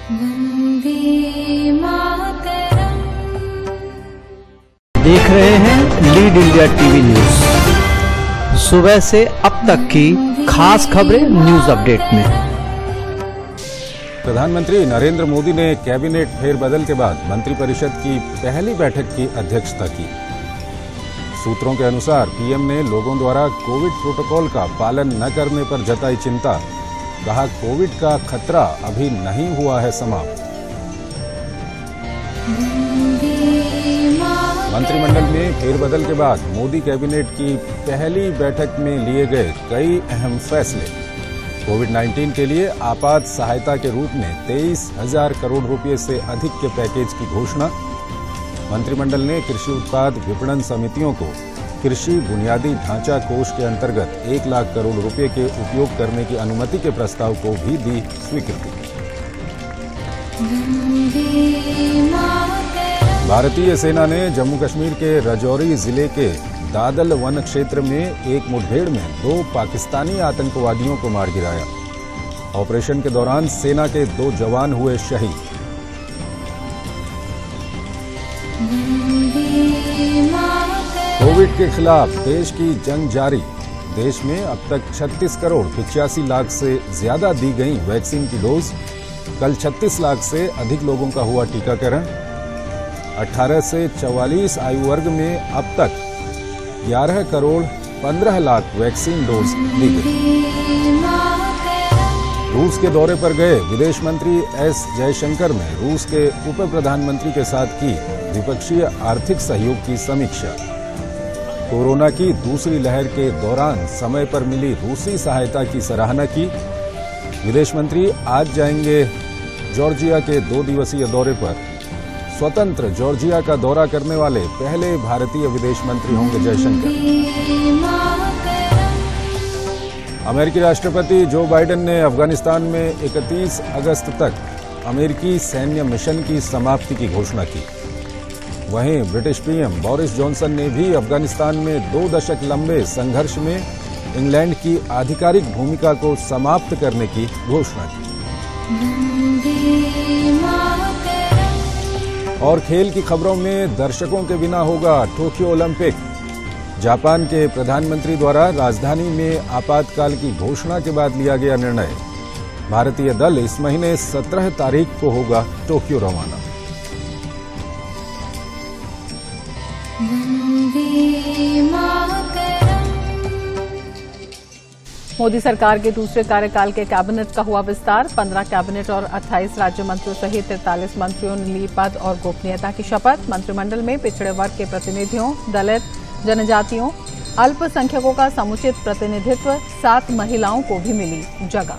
देख रहे हैं लीड इंडिया टीवी न्यूज। सुबह से अब तक की खास खबरें न्यूज अपडेट में। प्रधानमंत्री नरेंद्र मोदी ने कैबिनेट फेरबदल के बाद मंत्रिपरिषद की पहली बैठक की अध्यक्षता की। सूत्रों के अनुसार पीएम ने लोगों द्वारा कोविड प्रोटोकॉल का पालन न करने पर जताई चिंता। कहा, कोविड का खतरा अभी नहीं हुआ है समाप्त। मंत्रिमंडल में फेरबदल के बाद मोदी कैबिनेट की पहली बैठक में लिए गए कई अहम फैसले। कोविड-19 के लिए आपात सहायता के रूप में 23,000 करोड़ रुपए से अधिक के पैकेज की घोषणा। मंत्रिमंडल ने कृषि उत्पाद विपणन समितियों को कृषि बुनियादी ढांचा कोष के अंतर्गत 1 लाख करोड़ रुपए के उपयोग करने की अनुमति के प्रस्ताव को भी दी स्वीकृति। भारतीय सेना ने जम्मू कश्मीर के राजौरी जिले के दादल वन क्षेत्र में एक मुठभेड़ में 2 पाकिस्तानी आतंकवादियों को मार गिराया। ऑपरेशन के दौरान सेना के 2 जवान हुए शहीद। कोविड के खिलाफ देश की जंग जारी। देश में अब तक 36 करोड़ 85 लाख से ज्यादा दी गई वैक्सीन की डोज। कल 36 लाख से अधिक लोगों का हुआ टीकाकरण। 18 से 44 आयु वर्ग में अब तक 11 करोड़ 15 लाख वैक्सीन डोज दी गई। रूस के दौरे पर गए विदेश मंत्री एस जयशंकर ने रूस के उप प्रधानमंत्री के साथ की द्विपक्षीय आर्थिक सहयोग की समीक्षा। कोरोना की दूसरी लहर के दौरान समय पर मिली रूसी सहायता की सराहना की। विदेश मंत्री आज जाएंगे जॉर्जिया के 2 दिवसीय दौरे पर। स्वतंत्र जॉर्जिया का दौरा करने वाले पहले भारतीय विदेश मंत्री होंगे जयशंकर। अमेरिकी राष्ट्रपति जो बाइडेन ने अफगानिस्तान में 31 अगस्त तक अमेरिकी सैन्य मिशन की समाप्ति की घोषणा की। वहीं ब्रिटिश पीएम बोरिस जॉनसन ने भी अफगानिस्तान में 2 दशक लंबे संघर्ष में इंग्लैंड की आधिकारिक भूमिका को समाप्त करने की घोषणा की। और खेल की खबरों में दर्शकों के बिना होगा टोक्यो ओलंपिक। जापान के प्रधानमंत्री द्वारा राजधानी में आपातकाल की घोषणा के बाद लिया गया निर्णय। भारतीय दल इस महीने 17 तारीख को होगा टोक्यो रवाना। मोदी सरकार के दूसरे कार्यकाल के कैबिनेट का हुआ विस्तार। 15 कैबिनेट और 28 राज्य मंत्रियों सहित 43 मंत्रियों ने ली पद और गोपनीयता की शपथ। मंत्रिमंडल में पिछड़े वर्ग के प्रतिनिधियों, दलित, जनजातियों, अल्पसंख्यकों का समुचित प्रतिनिधित्व, 7 महिलाओं को भी मिली जगह।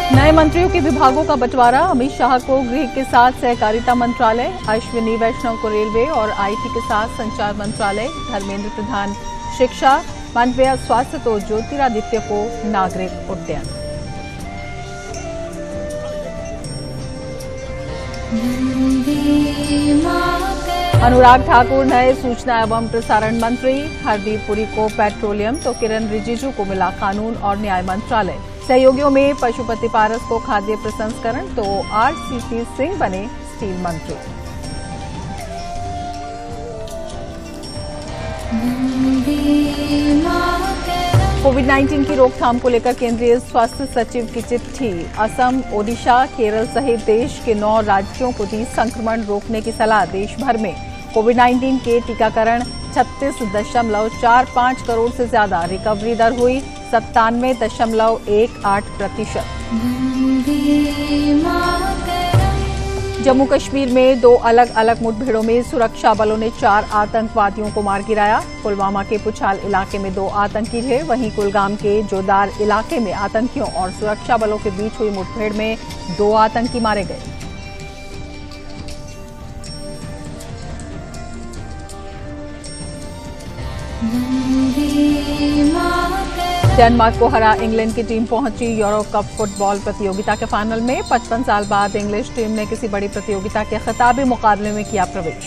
नए मंत्रियों के विभागों का बंटवारा। अमित शाह को गृह के साथ सहकारिता मंत्रालय, अश्विनी वैष्णव को रेलवे और आईटी के साथ संचार मंत्रालय, धर्मेंद्र प्रधान शिक्षा, मानवीय स्वास्थ्य तो ज्योतिरादित्य को नागरिक उड्डयन। अनुराग ठाकुर नए सूचना एवं प्रसारण मंत्री। हरदीप पुरी को पेट्रोलियम तो किरण रिजिजू को मिला कानून और न्याय मंत्रालय। सहयोगियों में पशुपति पारस को खाद्य प्रसंस्करण तो आरसीपी सिंह बने स्टील मंत्री। कोविड-19 की रोकथाम को लेकर केंद्रीय स्वास्थ्य सचिव की चिट्ठी। असम, ओडिशा, केरल सहित देश के 9 राज्यों को दी संक्रमण रोकने की सलाह। देश भर में कोविड-19 के टीकाकरण 36.45 करोड़ से ज्यादा। रिकवरी दर हुई 97.18%। जम्मू कश्मीर में 2 अलग अलग मुठभेड़ों में सुरक्षा बलों ने 4 आतंकवादियों को मार गिराया। पुलवामा के पुछाल इलाके में 2 आतंकी ढेर, वहीं कुलगाम के जोदार इलाके में आतंकियों और सुरक्षा बलों के बीच हुई मुठभेड़ में 2 आतंकी मारे गए। डेनमार्क को हरा इंग्लैंड की टीम पहुंची यूरो कप फुटबॉल प्रतियोगिता के फाइनल में। 55 साल बाद इंग्लिश टीम ने किसी बड़ी प्रतियोगिता के खिताबी मुकाबले में किया प्रवेश।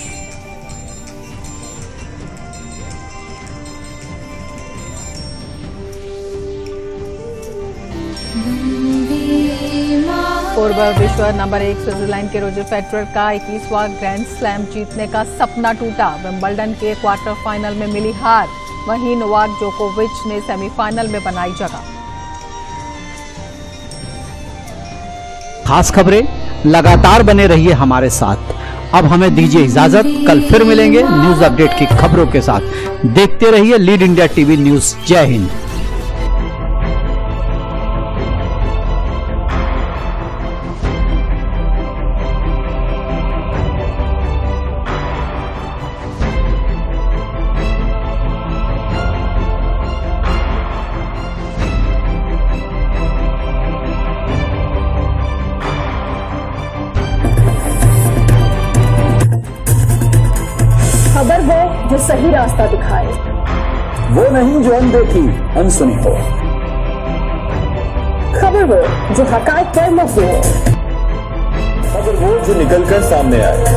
पूर्व विश्व नंबर 1 स्विट्जरलैंड के रोजर फेडरर का 21वां ग्रैंड स्लैम जीतने का सपना टूटा। विंबलडन के क्वार्टर फाइनल में मिली हार। वहीं नोवाक जोकोविच ने सेमीफाइनल में बनाई जगह। खास खबरें लगातार बने रहिए हमारे साथ। अब हमें दीजिए इजाजत, कल फिर मिलेंगे न्यूज अपडेट की खबरों के साथ। देखते रहिए लीड इंडिया टीवी न्यूज। जय हिंद। खबर वो जो सही रास्ता दिखाए, वो नहीं जो अनदेखी अनसुनी हो। खबर वो जो हकायत पर मबनी हो, खबर वो जो निकल कर सामने आए,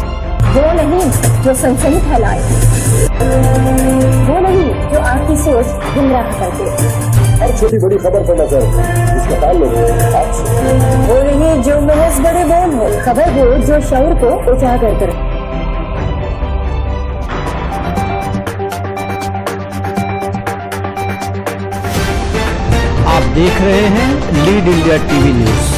वो नहीं जो सनसनी फैलाए, वो नहीं जो आपकी सोच गुमराह कर दे। हर छोटी बड़ी खबर पर नजर, इसका ताल्लुक आपसे। वो नहीं जो महज बड़े बोल हो, खबर वो जो शऊर को उजागर करे। आप देख रहे हैं lead India TV news.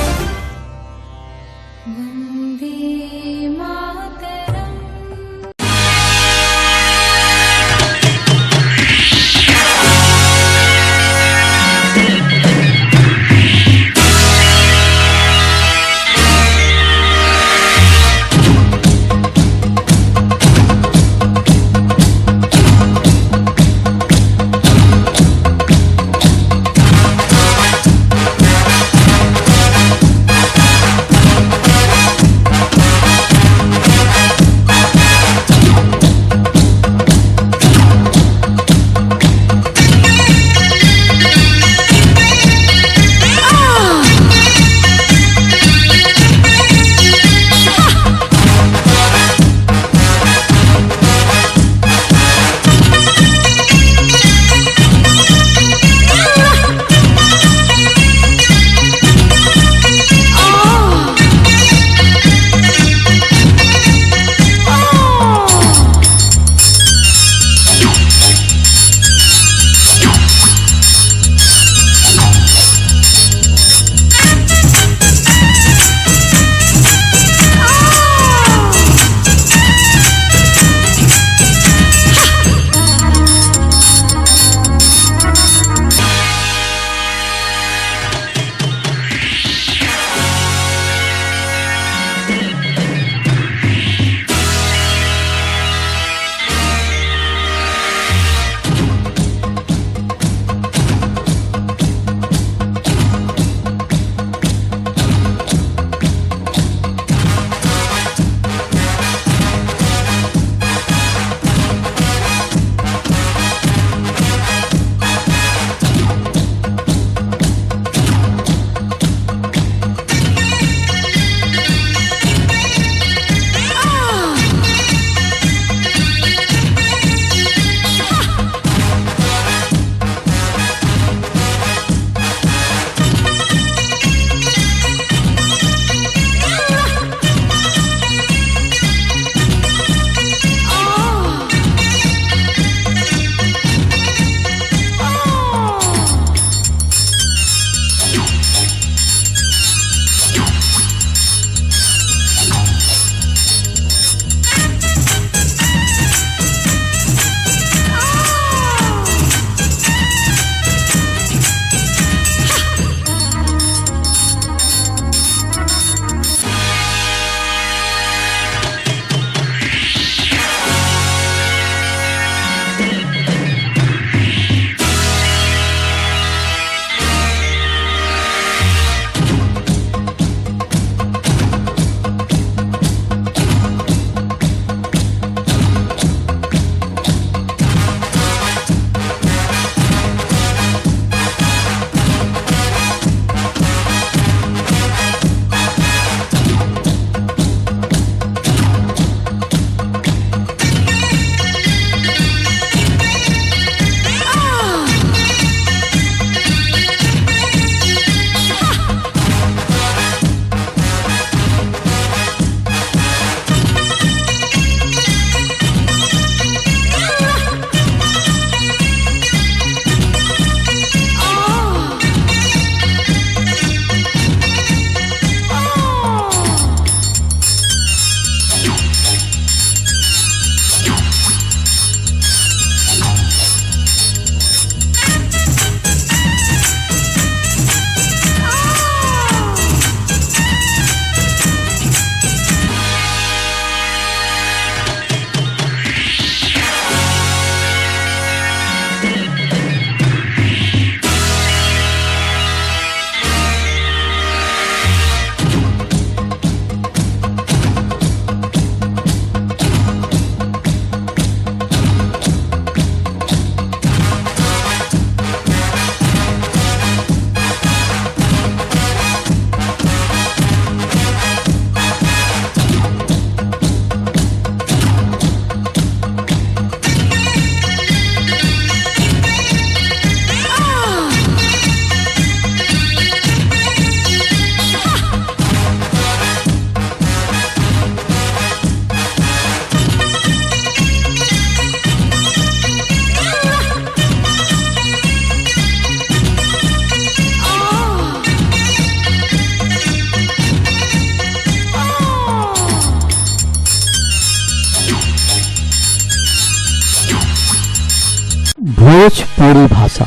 Bhojpuri भाषा,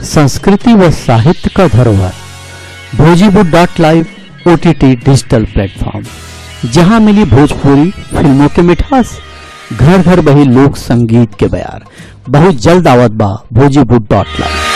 संस्कृति व साहित्य का धरोहर। भोजीवुड.live OTT डिजिटल प्लेटफॉर्म, जहां मिली भोजपुरी फिल्मों के मिठास, घर घर बही लोक संगीत के बयार। बहुत जल्द आवत बा भोजीवुड.live।